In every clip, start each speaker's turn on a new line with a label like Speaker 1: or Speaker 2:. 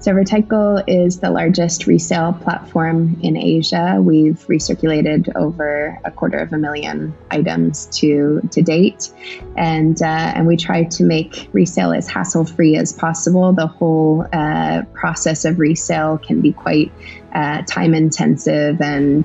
Speaker 1: So Retykle is the largest resale platform in Asia. We've recirculated over 250,000 items to date, and we try to make resale as hassle-free as possible. The whole process of resale can be quite time intensive and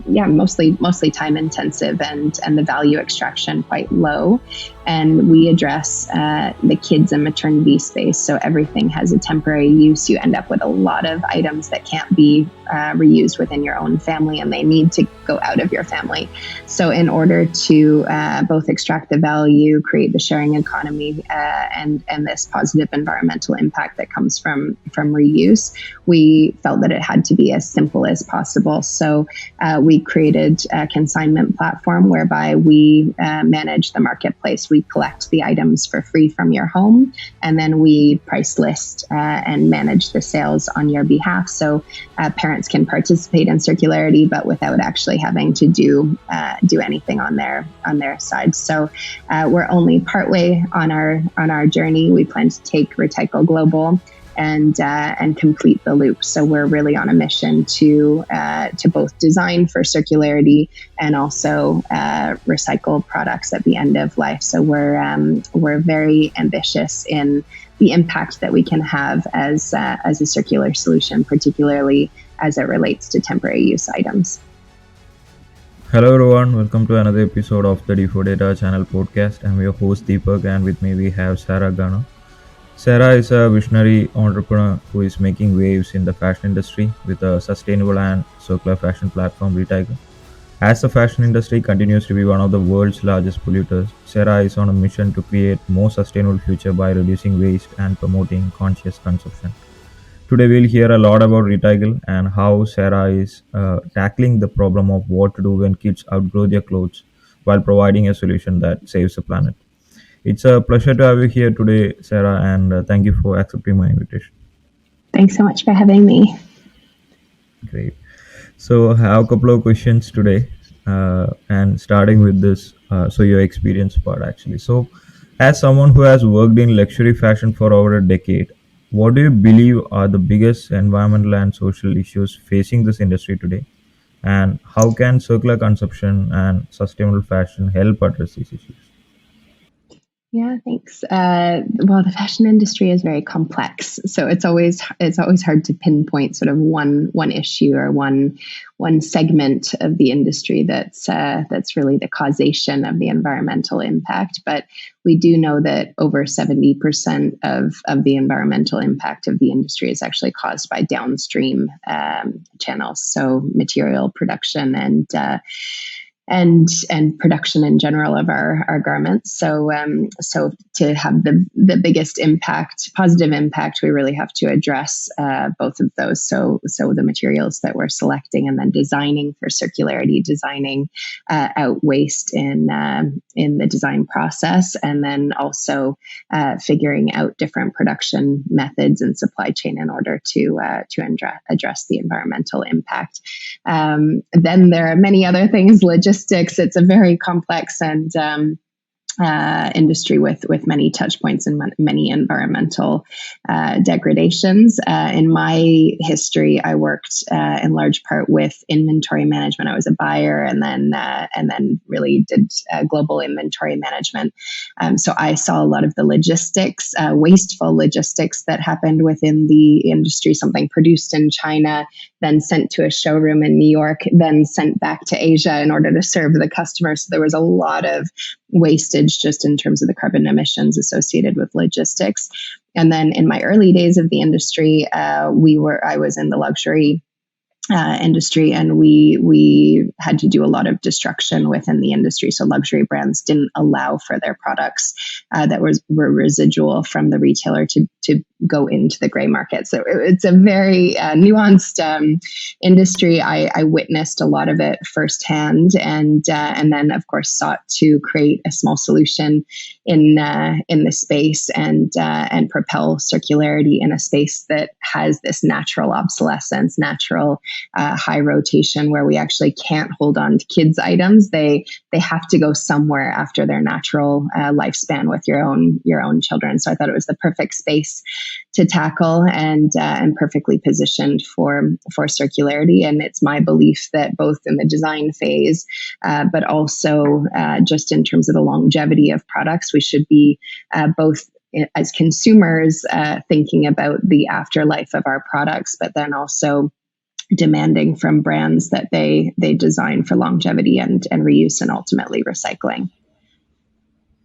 Speaker 1: mostly time intensive, and the value extraction quite low. And we address the kids and maternity space, so everything has a temporary use. You end up with a lot of items that can't be reused within your own family, and they need to go out of your family. So in order to both extract the value, create the sharing economy, and this positive environmental impact that comes from reuse, we felt that it had to be as simple as possible. So we created a consignment platform whereby we manage the marketplace. We collect the items for free from your home, and then we price list and manage the sales on your behalf. So parents can participate in circularity, but without actually having to do anything on their side. So we're only partway on our journey. We plan to take Retykle global and complete the loop. So we're really on a mission to both design for circularity and also recycle products at the end of life. So we're very ambitious in the impact that we can have as a circular solution, particularly as it relates to temporary use items.
Speaker 2: Hello everyone, welcome to another episode of the D4 Data Channel podcast. I'm your host Deepak, and with me we have Sarah Garner. Sarah is a visionary entrepreneur who is making waves in the fashion industry with a sustainable and circular fashion platform, Retykle. As the fashion industry continues to be one of the world's largest polluters, Sarah is on a mission to create a more sustainable future by reducing waste and promoting conscious consumption. Today we'll hear a lot about Retykle and how Sarah is tackling the problem of what to do when kids outgrow their clothes while providing a solution that saves the planet. It's a pleasure to have you here today, Sarah, and thank you for accepting my invitation.
Speaker 1: Thanks so much for having me.
Speaker 2: Great. So I have a couple of questions today, and starting with this, so your experience part actually. So, as someone who has worked in luxury fashion for over a decade, what do you believe are the biggest environmental and social issues facing this industry today? And how can circular consumption and sustainable fashion help address these issues?
Speaker 1: Yeah, thanks. Well, the fashion industry is very complex, so it's always hard to pinpoint sort of one issue or one segment of the industry that's really the causation of the environmental impact. But we do know that over 70% of the environmental impact of the industry is actually caused by downstream channels, so material production and production in general of our garments. So to have the biggest impact, positive impact, we really have to address both of those. So the materials that we're selecting, and then designing for circularity, designing out waste in the design process, and then also figuring out different production methods and supply chain in order to address the environmental impact. Then there are many other things, logistics. It's a very complex and industry with many touch points and many environmental degradations. In my history, I worked in large part with inventory management. I was a buyer, and then really did global inventory management. So I saw a lot of the logistics, wasteful logistics that happened within the industry. Something produced in China, then sent to a showroom in New York, then sent back to Asia in order to serve the customers. So there was a lot of wastage just in terms of the carbon emissions associated with logistics. And then in my early days of the industry, I was in the luxury industry, and we had to do a lot of destruction within the industry. So luxury brands didn't allow for their products that were residual from the retailer to go into the gray market. So it's a very nuanced industry. I witnessed a lot of it firsthand, and then of course sought to create a small solution in the space and propel circularity in a space that has this natural obsolescence, natural high rotation, where we actually can't hold on to kids' items. They have to go somewhere after their natural lifespan with your own children. So I thought it was the perfect space to tackle, and perfectly positioned for circularity. And it's my belief that both in the design phase, but also just in terms of the longevity of products, we should be both as consumers thinking about the afterlife of our products, but then also demanding from brands that they design for longevity and reuse and ultimately recycling.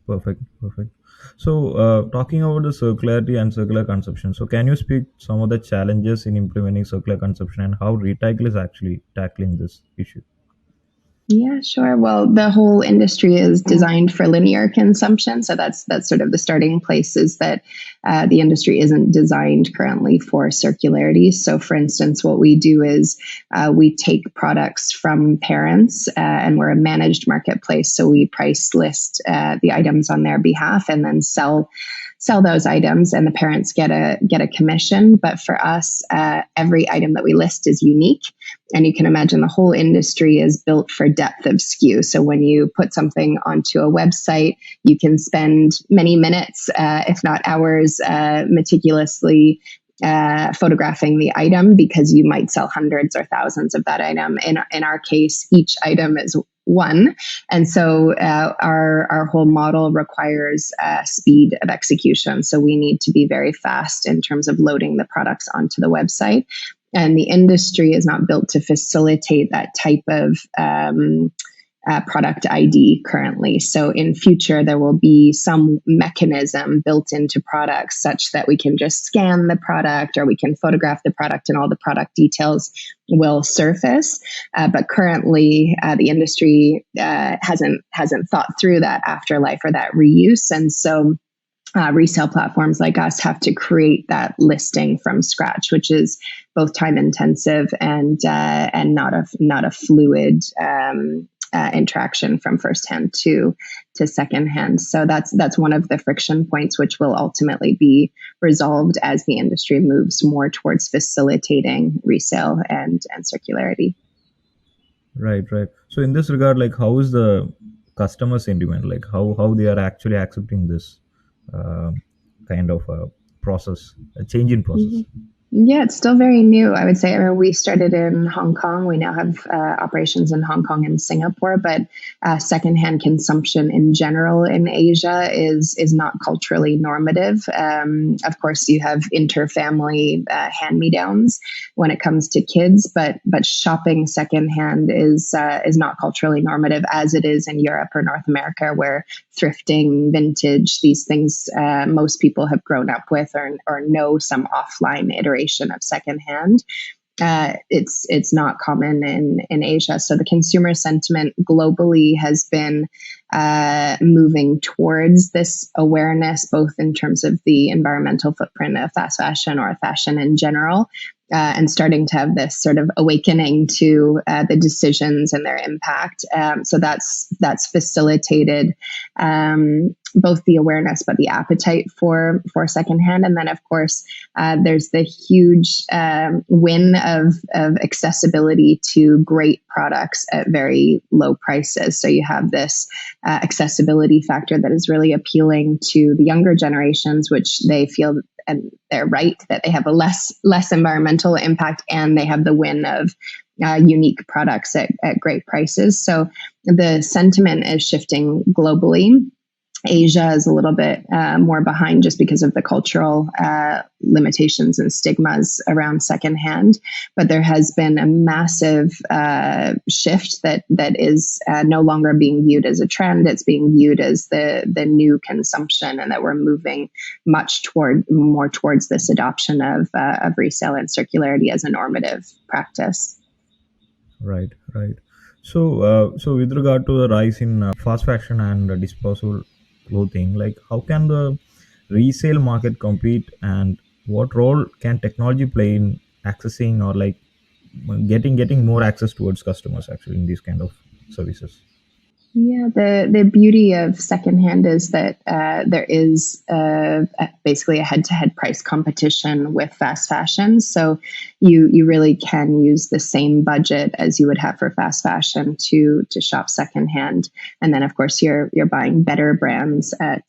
Speaker 2: Perfect, perfect. So, talking about the circularity and circular consumption, so can you speak some of the challenges in implementing circular consumption and how Retycle is actually tackling this issue?
Speaker 1: Yeah, sure. Well, the whole industry is designed for linear consumption, so that's sort of the starting place. Is that the industry isn't designed currently for circularity. So, for instance, what we do is we take products from parents, and we're a managed marketplace. So we price list the items on their behalf, and then sell those items, and the parents get a commission. But for us, every item that we list is unique. And you can imagine the whole industry is built for depth of SKU. So when you put something onto a website, you can spend many minutes, if not hours, meticulously photographing the item, because you might sell hundreds or thousands of that item. In our case, each item is one. And so our whole model requires speed of execution. So we need to be very fast in terms of loading the products onto the website. And the industry is not built to facilitate that type of product ID currently. So in future, there will be some mechanism built into products such that we can just scan the product, or we can photograph the product and all the product details will surface. But currently, the industry hasn't thought through that afterlife or that reuse. And so resale platforms like us have to create that listing from scratch, which is both time intensive and not a fluid interaction from firsthand to secondhand. So that's one of the friction points, which will ultimately be resolved as the industry moves more towards facilitating resale and circularity.
Speaker 2: Right, right. So in this regard, like how is the customer sentiment? Like how they are actually accepting this um kind of a process, a change in process?
Speaker 1: Mhm. Yeah, it's still very new. I would say, I mean, we started in Hong Kong. We now have operations in Hong Kong and Singapore, but secondhand consumption in general in Asia is not culturally normative. Of course, you have interfamily hand-me-downs when it comes to kids, but shopping secondhand is not culturally normative as it is in Europe or North America, where thrifting, vintage, these things most people have grown up with or know some offline iteration of secondhand. It's not common in Asia. So the consumer sentiment globally has been moving towards this awareness, both in terms of the environmental footprint of fast fashion or fashion in general, and starting to have this sort of awakening to the decisions and their impact. So that's facilitated both the awareness but the appetite for secondhand. And then, of course, there's the huge win of accessibility to great products at very low prices. So you have this accessibility factor that is really appealing to the younger generations, which they feel, and they're right, that they have a less environmental impact, and they have the win of unique products at great prices. So the sentiment is shifting globally. Asia is a little bit more behind just because of the cultural limitations and stigmas around secondhand. But there has been a massive shift that is no longer being viewed as a trend. It's being viewed as the new consumption, and that we're moving more towards this adoption of resale and circularity as a normative practice.
Speaker 2: Right, right. So, so with regard to the rise in fast fashion and disposable clothing, like how can the resale market compete, and what role can technology play in accessing or like getting more access towards customers actually in these kind of services?
Speaker 1: Yeah, the beauty of secondhand is that there is basically a head-to-head price competition with fast fashion. So you really can use the same budget as you would have for fast fashion to shop secondhand, and then of course you're buying better brands at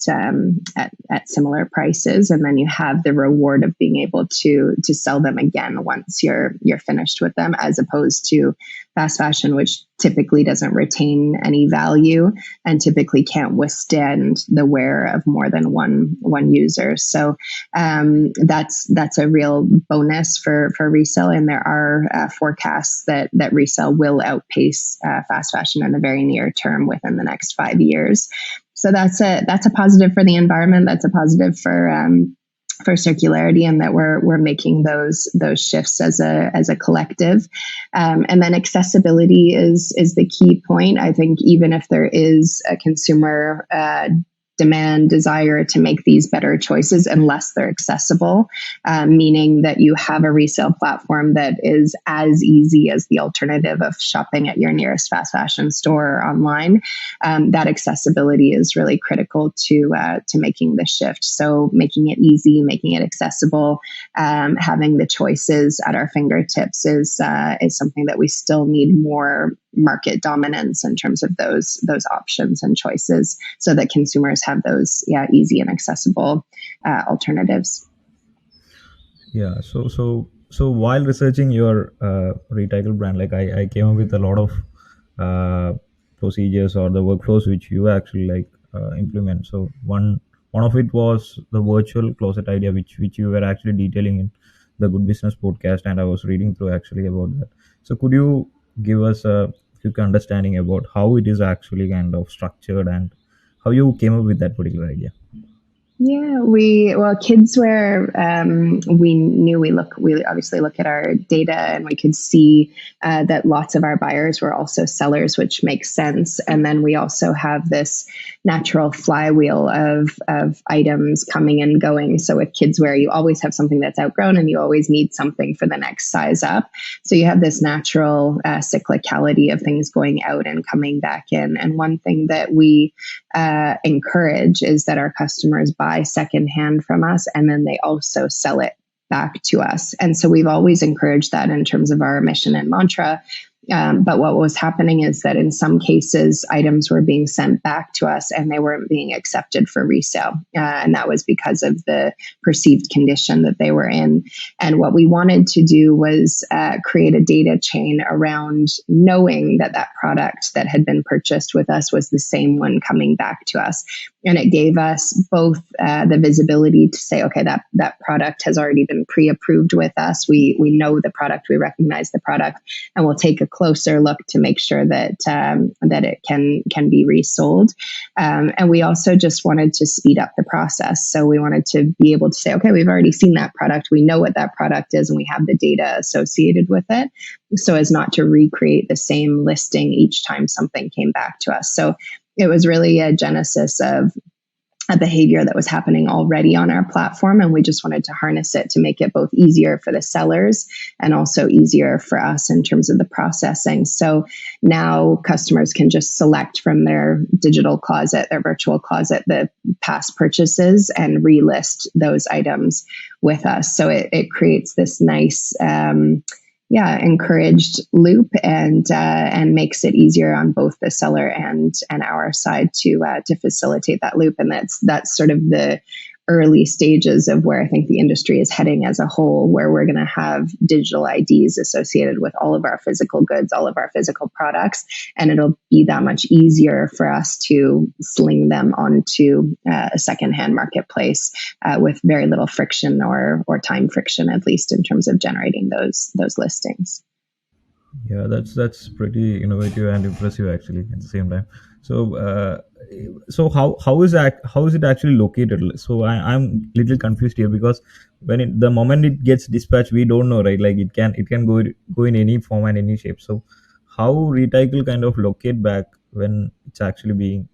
Speaker 1: similar prices, and then you have the reward of being able to sell them again once you're finished with them, as opposed to fast fashion, which typically doesn't retain any value and typically can't withstand the wear of more than one user. So that's a real bonus for resale, and there are forecasts that resale will outpace fast fashion in the very near term within the next 5 years. So that's a positive for the environment. That's a positive for circularity, and that we're making those shifts as a collective. And then accessibility is the key point. I think even if there is a consumer demand, desire to make these better choices, unless they're accessible, meaning that you have a resale platform that is as easy as the alternative of shopping at your nearest fast fashion store or online. That accessibility is really critical to making the shift. So making it easy, making it accessible, having the choices at our fingertips is something that we still need more market dominance in terms of those options and choices, so that consumers have those easy and accessible alternatives.
Speaker 2: So while researching your Retykle brand, like I came up with a lot of uh, procedures or the workflows which you actually like implement. So one of it was the virtual closet idea, which you were actually detailing in the Good Business podcast, and I was reading through actually about that. So could you give us a quick understanding about how it is actually kind of structured and how you came up with that particular idea?
Speaker 1: Yeah, kids were, we knew we obviously look at our data, and we could see that lots of our buyers were also sellers, which makes sense. And then we also have this natural flywheel of items coming and going. So with kids wear, you always have something that's outgrown, and you always need something for the next size up. So you have this natural cyclicality of things going out and coming back in. And one thing that we encourage is that our customers buy secondhand from us, and then they also sell it back to us. And so we've always encouraged that in terms of our mission and mantra. But what was happening is that in some cases, items were being sent back to us and they weren't being accepted for resale. And that was because of the perceived condition that they were in. And what we wanted to do was create a data chain around knowing that that product that had been purchased with us was the same one coming back to us. And it gave us both the visibility to say, okay, that product has already been pre-approved with us. We know the product, we recognize the product, and we'll take a closer look to make sure that that it can be resold. And we also just wanted to speed up the process. So we wanted to be able to say, okay, we've already seen that product, we know what that product is, and we have the data associated with it, so as not to recreate the same listing each time something came back to us. So it was really a genesis of a behavior that was happening already on our platform, and we just wanted to harness it to make it both easier for the sellers and also easier for us in terms of the processing. So now customers can just select from their digital closet, their virtual closet, the past purchases, and relist those items with us. So it creates this nice encouraged loop, and makes it easier on both the seller and our side to facilitate that loop. And that's sort of the early stages of where I think the industry is heading as a whole, where we're going to have digital IDs associated with all of our physical goods, all of our physical products, and it'll be that much easier for us to sling them onto a secondhand marketplace with very little friction or time friction, at least in terms of generating those listings.
Speaker 2: Yeah, that's pretty innovative and impressive actually at the same time. So, so how is it actually located? So I'm little confused here because the moment it gets dispatched, we don't know, right? Like it can go in any form and any shape. So how Retycle kind of locate back when it's actually being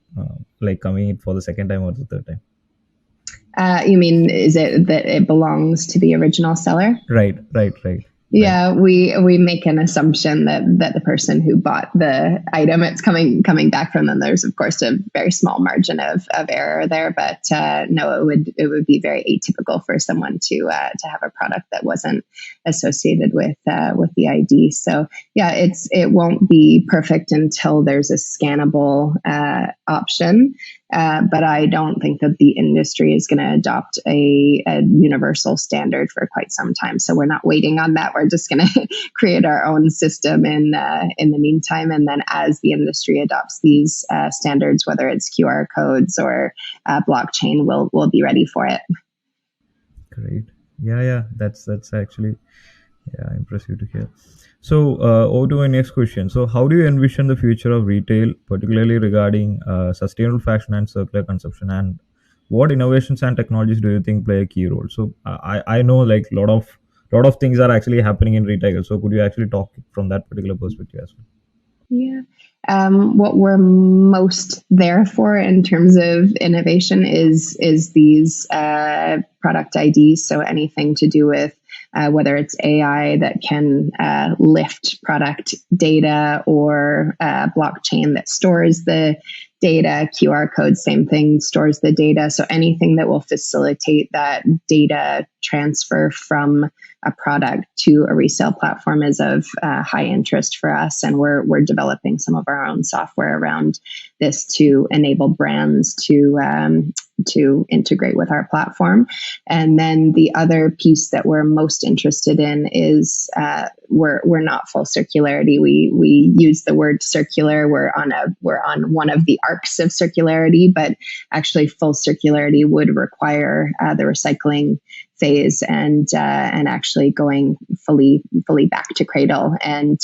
Speaker 2: like coming in for the second time or the third time?
Speaker 1: You mean, is it that it belongs to the original seller?
Speaker 2: Right, right, right. right?
Speaker 1: Yeah, we make an assumption that the person who bought the item, it's coming back from them. There's of course a very small margin of error there, but no, it would be very atypical for someone to have a product that wasn't associated with the ID. So yeah, it won't be perfect until there's a scannable option. But I don't think that the industry is going to adopt a universal standard for quite some time. So we're not waiting on that. We're just going to create our own system in the meantime. And then as the industry adopts these standards, whether it's QR codes or blockchain, we'll be ready for it.
Speaker 2: Great. Yeah. That's actually, yeah, impressive to hear. So, over to my next question. So, how do you envision the future of retail, particularly regarding sustainable fashion and circular consumption? And what innovations and technologies do you think play a key role? So, I know like lot of things are actually happening in retail. So, could you actually talk from that particular perspective as well?
Speaker 1: Yeah. What we're most there for in terms of innovation is these product IDs. So anything to do with whether it's AI that can lift product data or blockchain that stores the data, QR code, same thing, stores the data. So anything that will facilitate that data transfer from a product to a resale platform is of high interest for us, and we're developing some of our own software around this to enable brands to integrate with our platform. And then the other piece that we're most interested in is we're not full circularity. We use the word circular. We're on one of the arcs of circularity, but actually full circularity would require the recycling phase and actually going fully back to cradle, and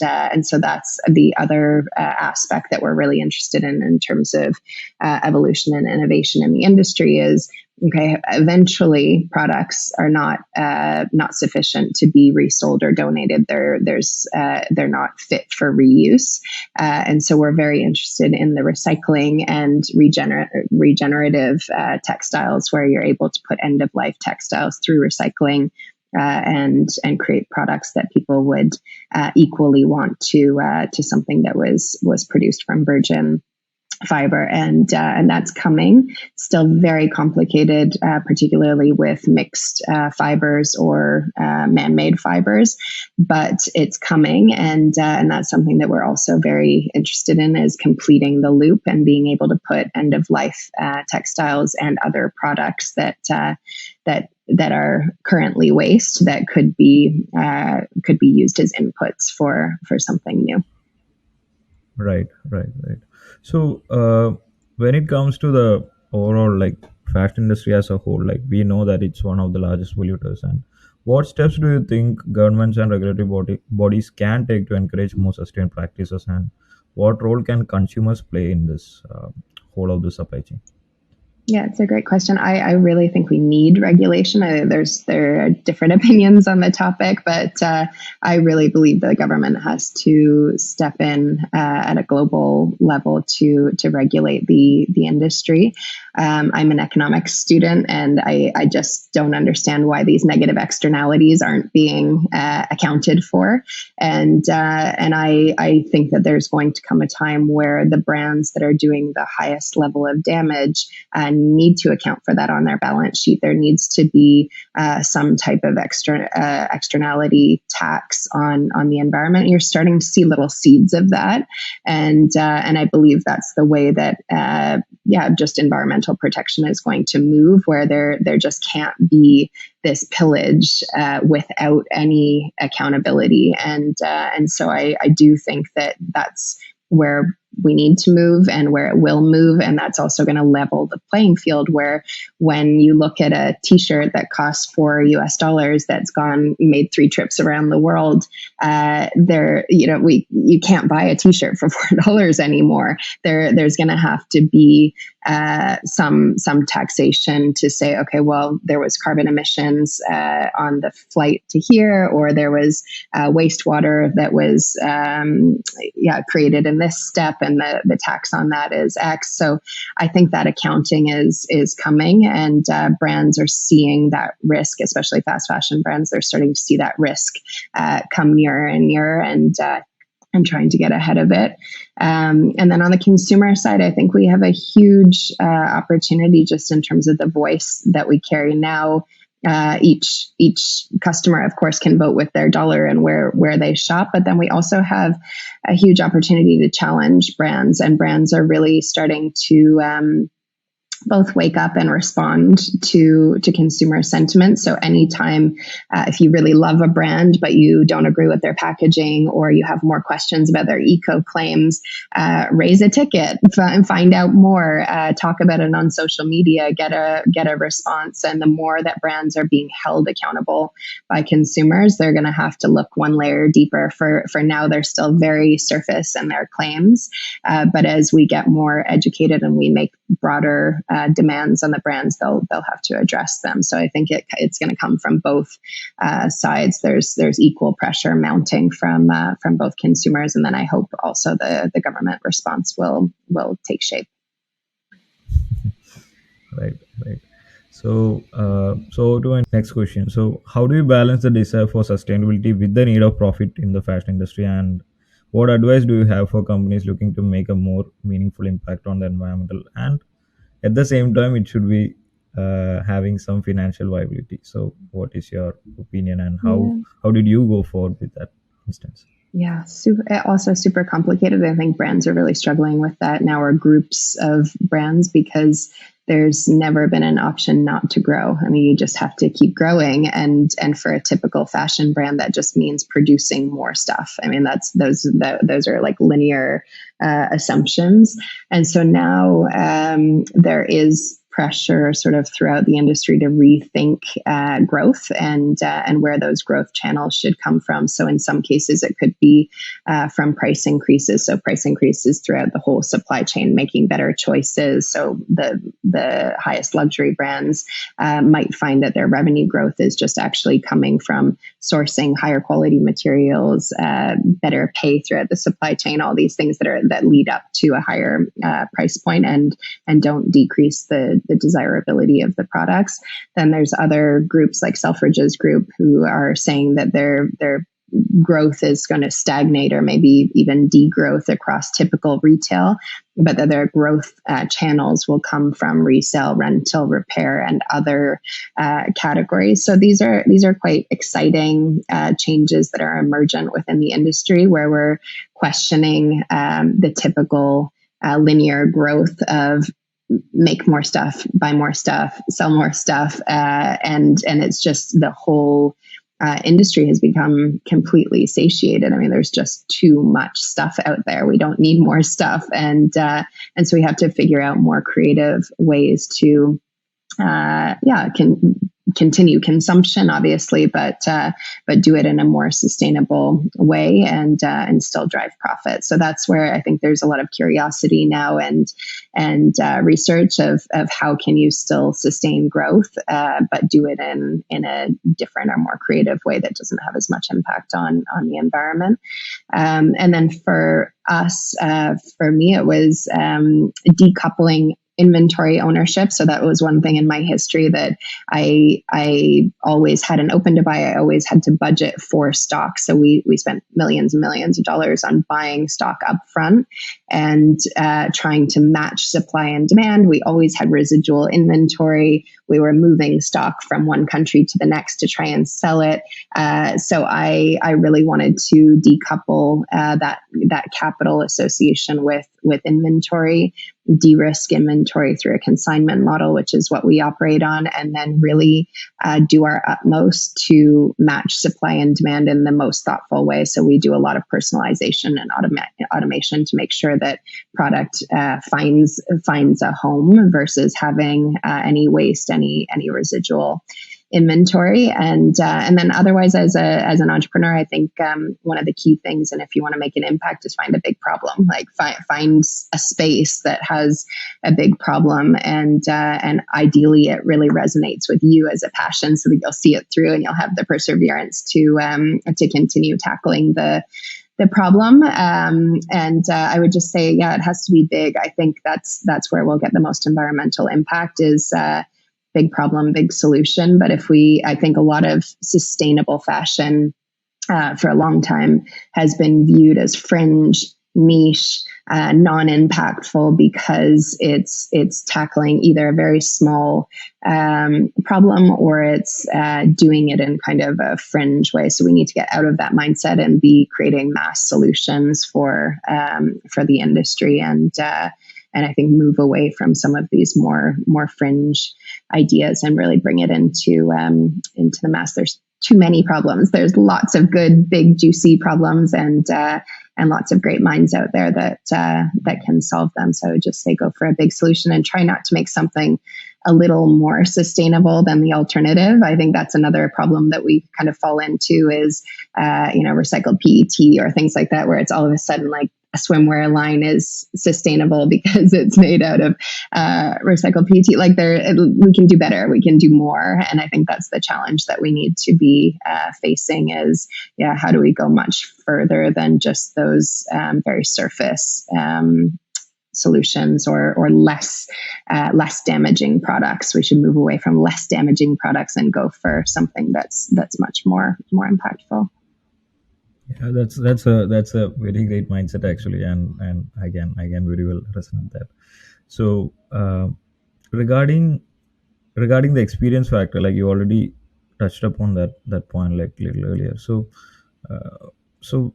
Speaker 1: so that's the other aspect that we're really interested in terms of evolution and innovation in the industry is, okay, eventually products are not sufficient to be resold or donated. They're not fit for reuse, and so we're very interested in the recycling and regenerative textiles, where you're able to put end of life textiles through recycling. And create products that people would equally want to something that was produced from virgin fiber, and that's coming. Still very complicated, particularly with mixed fibers or man-made fibers, but it's coming, and that's something that we're also very interested in, is completing the loop and being able to put end-of-life textiles and other products that are currently waste that could be used as inputs for something new.
Speaker 2: Right. So, when it comes to the overall like fashion industry as a whole, like we know that it's one of the largest polluters, and what steps do you think governments and regulatory bodies can take to encourage more sustained practices, and what role can consumers play in this whole of the supply chain?
Speaker 1: Yeah, it's a great question. I really think we need regulation. There are different opinions on the topic, but I really believe the government has to step in at a global level to regulate the industry. I'm an economics student, and I just don't understand why these negative externalities aren't being accounted for. And I think that there's going to come a time where the brands that are doing the highest level of damage need to account for that on their balance sheet. There needs to be some type of externality tax on the environment. You're starting to see little seeds of that, and I believe that's the way that just environmental protection is going to move, where there just can't be this pillage without any accountability, and so I do think that that's where we need to move and where it will move. And that's also going to level the playing field, where when you look at a t-shirt that costs $4 that's made 3 trips around the world, you can't buy a t-shirt for $4 anymore. There's going to have to be some taxation to say, okay, well, there was carbon emissions on the flight to here, or there was wastewater that was created in this step, and the tax on that is X. So I think that accounting is coming, and brands are seeing that risk, especially fast fashion brands. They're starting to see that risk come nearer and nearer, and trying to get ahead of it. And then on the consumer side, I think we have a huge opportunity just in terms of the voice that we carry now. Each customer, of course, can vote with their dollar and where they shop. But then we also have a huge opportunity to challenge brands, and brands are really starting to both wake up and respond to consumer sentiment. So anytime, if you really love a brand, but you don't agree with their packaging, or you have more questions about their eco claims, raise a ticket and find out more, talk about it on social media, get a response. And the more that brands are being held accountable by consumers, they're going to have to look one layer deeper. For now, they're still very surface in their claims. But as we get more educated and we make broader demands on the brands, they'll have to address them. So I think it's going to come from both sides. There's equal pressure mounting from both consumers, and then I hope also the government response will take shape.
Speaker 2: Right. So to my next question. So how do you balance the desire for sustainability with the need of profit in the fashion industry, and what advice do you have for companies looking to make a more meaningful impact on the environmental, and at the same time it should be having some financial viability? So what is your opinion, and how did you go forward with that instance?
Speaker 1: Yeah, also super complicated. I think brands are really struggling with that now, or groups of brands, because there's never been an option not to grow. I mean, you just have to keep growing, and for a typical fashion brand, that just means producing more stuff. I mean, those are like linear assumptions, and so now there is pressure sort of throughout the industry to rethink growth and where those growth channels should come from. So in some cases, it could be from price increases. So price increases throughout the whole supply chain, making better choices. So the highest luxury brands might find that their revenue growth is just actually coming from sourcing higher quality materials, better pay throughout the supply chain, all these things that lead up to a higher price point and don't decrease the desirability of the products. Then there's other groups like Selfridges Group who are saying that their growth is going to stagnate or maybe even degrowth across typical retail, but that their growth channels will come from resale, rental, repair, and other categories. So these are quite exciting changes that are emergent within the industry, where we're questioning the typical linear growth of make more stuff, buy more stuff, sell more stuff, and it's just the whole industry has become completely satiated. I mean, there's just too much stuff out there. We don't need more stuff, and so we have to figure out more creative ways to continue consumption, obviously, but do it in a more sustainable way and still drive profit. So that's where I think there's a lot of curiosity now and research of how can you still sustain growth, but do it in a different or more creative way that doesn't have as much impact on the environment. And then for us, for me, it was decoupling inventory ownership. So that was one thing in my history that I always had an open to buy. I always had to budget for stock. So we spent millions and millions of dollars on buying stock up front and trying to match supply and demand. We always had residual inventory. We were moving stock from one country to the next to try and sell it. So I really wanted to decouple that capital association with inventory, de-risk inventory through a consignment model, which is what we operate on, and then really do our utmost to match supply and demand in the most thoughtful way. So we do a lot of personalization and automation to make sure that product finds a home versus having any waste, any residual inventory. And then otherwise, as an entrepreneur, I think one of the key things, and if you want to make an impact, is find a big problem. Like find a space that has a big problem, and ideally it really resonates with you as a passion, so that you'll see it through and you'll have the perseverance to continue tackling the the problem. And I would just say, yeah, it has to be big. I think that's where we'll get the most environmental impact is big problem, big solution. But I think a lot of sustainable fashion for a long time has been viewed as fringe, niche, non-impactful because it's tackling either a very small problem or it's doing it in kind of a fringe way. So we need to get out of that mindset and be creating mass solutions for the industry and I think move away from some of these more fringe ideas and really bring it into the mass. There's too many problems. There's lots of good, big, juicy problems, and lots of great minds out there that can solve them. So I would just say go for a big solution and try not to make something a little more sustainable than the alternative. I think that's another problem that we kind of fall into is recycled PET or things like that, where it's all of a sudden like a swimwear line is sustainable because it's made out of recycled PET. Like we can do better, we can do more, and I think that's the challenge that we need to be facing. Is how do we go much further than just those very surface solutions or less damaging products? We should move away from less damaging products and go for something that's much more impactful.
Speaker 2: Yeah, that's a very great mindset actually, and I can very well resonate that. So regarding the experience factor, like you already touched upon that point like little earlier. So uh, so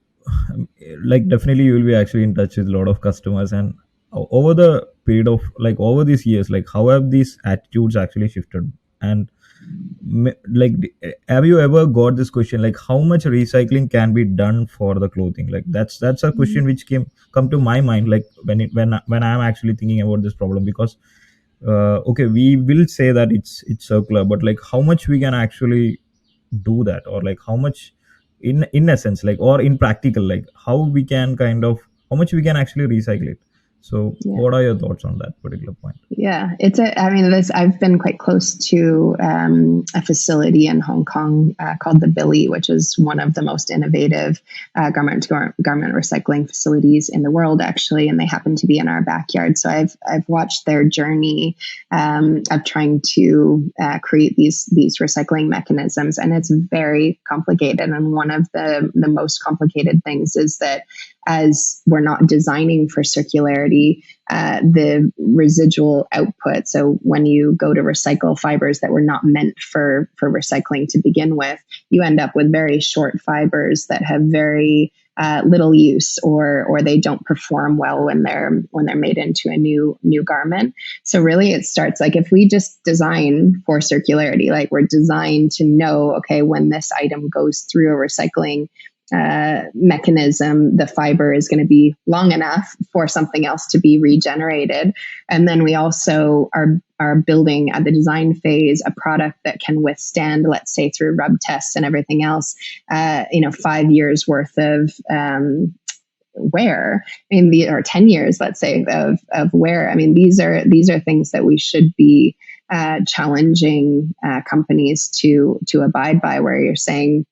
Speaker 2: like definitely you will be actually in touch with a lot of customers, and over the period of like over these years, like how have these attitudes actually shifted? And like have you ever got this question like how much recycling can be done for the clothing? Like that's a question which come to my mind, like when I'm actually thinking about this problem, because okay, we will say that it's circular, but like how much we can actually do that, or like how much in essence, like, or in practical, like how we can kind of how much we can actually recycle it. So
Speaker 1: Yeah.
Speaker 2: what are your thoughts on that particular point?
Speaker 1: Yeah, I've been quite close to a facility in Hong Kong called the Billy, which is one of the most innovative garment recycling facilities in the world, actually, and they happen to be in our backyard. So I've watched their journey of trying to create these recycling mechanisms, and it's very complicated. And one of the most complicated things is that as we're not designing for circularity, the residual output. So when you go to recycle fibers that were not meant for recycling to begin with, you end up with very short fibers that have very little use, or they don't perform well when they're made into a new garment. So really, it starts like if we just design for circularity, like we're designed to know, okay, when this item goes through a recycling mechanism, the fiber is going to be long enough for something else to be regenerated. And then we also are building at the design phase a product that can withstand, let's say through rub tests and everything else, 5 years worth of wear. Or 10 years, let's say, of wear. I mean, these are things that we should be challenging companies to abide by, where you're saying,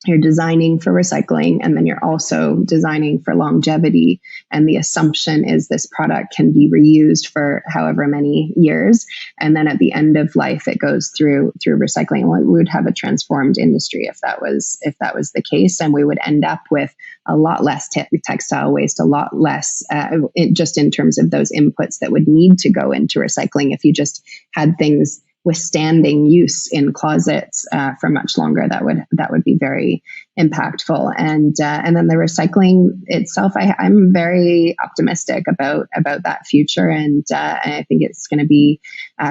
Speaker 1: you're designing for recycling, and then you're also designing for longevity. And the assumption is this product can be reused for however many years. And then at the end of life, it goes through recycling. Well, we would have a transformed industry if that was the case. And we would end up with a lot less textile waste, a lot less just in terms of those inputs that would need to go into recycling. If you just had things withstanding use in closets for much longer, that would be very impactful. And then the recycling itself, I'm very optimistic about that future, and I think it's going to be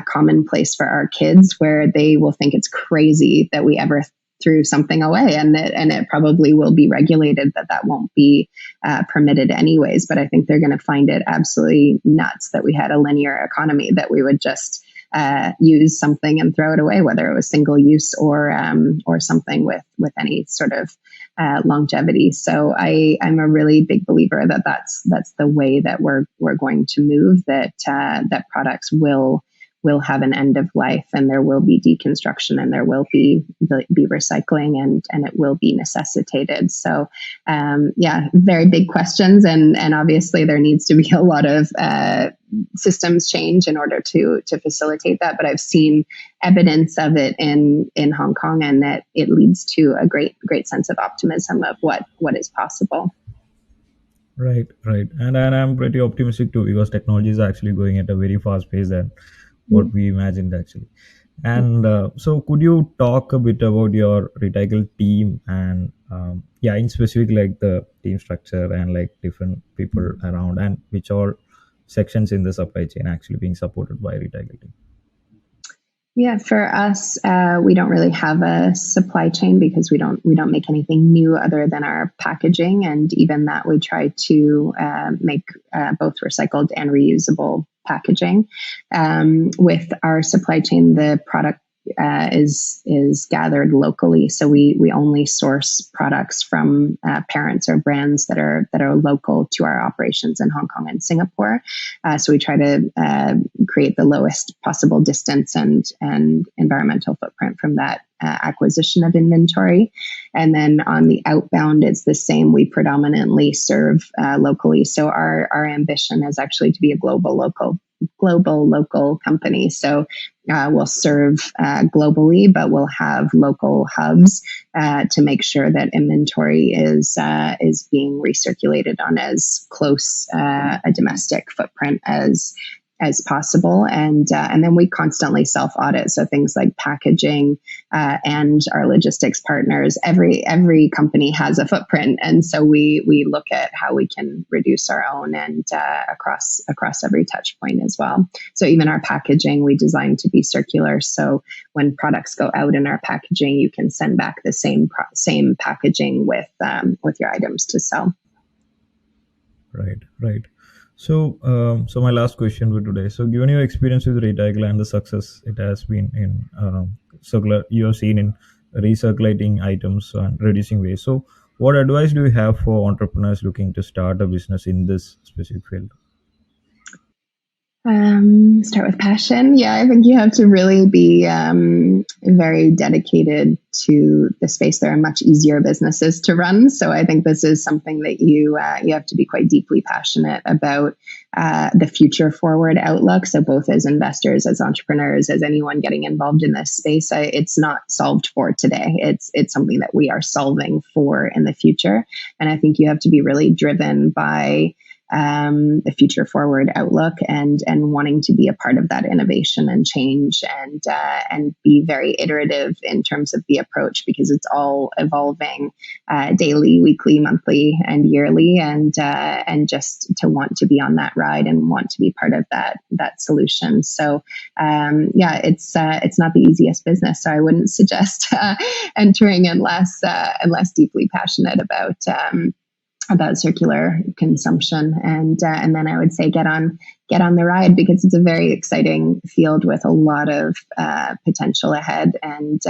Speaker 1: commonplace for our kids, where they will think it's crazy that we ever threw something away, and it probably will be regulated that won't be permitted anyways. But I think they're going to find it absolutely nuts that we had a linear economy, that we would just use something and throw it away, whether it was single use or something with any sort of longevity. So I'm a really big believer that that's the way that we're going to move. That products will will have an end of life, and there will be deconstruction, and there will be recycling, and it will be necessitated. So very big questions, and obviously there needs to be a lot of systems change in order to facilitate that. But I've seen evidence of it in Hong Kong, and that it leads to a great sense of optimism of what is possible.
Speaker 2: Right. And I'm pretty optimistic too, because technology is actually going at a very fast pace than what we imagined actually. And so, could you talk a bit about your Retykle team and in specific, like the team structure and like different people around, and which all sections in the supply chain actually being supported by Retykle team?
Speaker 1: Yeah, for us, we don't really have a supply chain, because we don't make anything new other than our packaging, and even that we try to make both recycled and reusable packaging. With our supply chain, the product is gathered locally, so we only source products from parents or brands that are local to our operations in Hong Kong and Singapore. So we try to create the lowest possible distance and environmental footprint from that acquisition of inventory. And then on the outbound, it's the same. We predominantly serve locally. So our ambition is actually to be a global local company. So we'll serve globally, but we'll have local hubs to make sure that inventory is being recirculated on as close a domestic footprint as possible, and then we constantly self-audit. So things like packaging and our logistics partners. Every company has a footprint, and so we look at how we can reduce our own, and across every touch point as well. So even our packaging, we designed to be circular. So when products go out in our packaging, you can send back the same packaging with your items to sell.
Speaker 2: Right. So my last question for today. So, given your experience with Retykle and the success it has been in circular, you have seen in recirculating items and reducing waste. So, what advice do you have for entrepreneurs looking to start a business in this specific field?
Speaker 1: Start with passion. Yeah, I think you have to really be very dedicated to the space. There are much easier businesses to run, so I think this is something that you have to be quite deeply passionate about the future forward outlook. So both as investors, as entrepreneurs, as anyone getting involved in this space, it's not solved for today. It's something that we are solving for in the future, and I think you have to be really driven by the future forward outlook, and wanting to be a part of that innovation and change, and be very iterative in terms of the approach, because it's all evolving daily, weekly, monthly, and yearly, and just to want to be on that ride and want to be part of that solution. So it's not the easiest business, so I wouldn't suggest entering unless deeply passionate about circular consumption, and then I would say get on the ride, because it's a very exciting field with a lot of potential ahead, and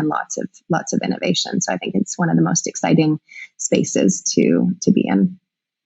Speaker 1: lots of innovation. So I think it's one of the most exciting spaces to be in.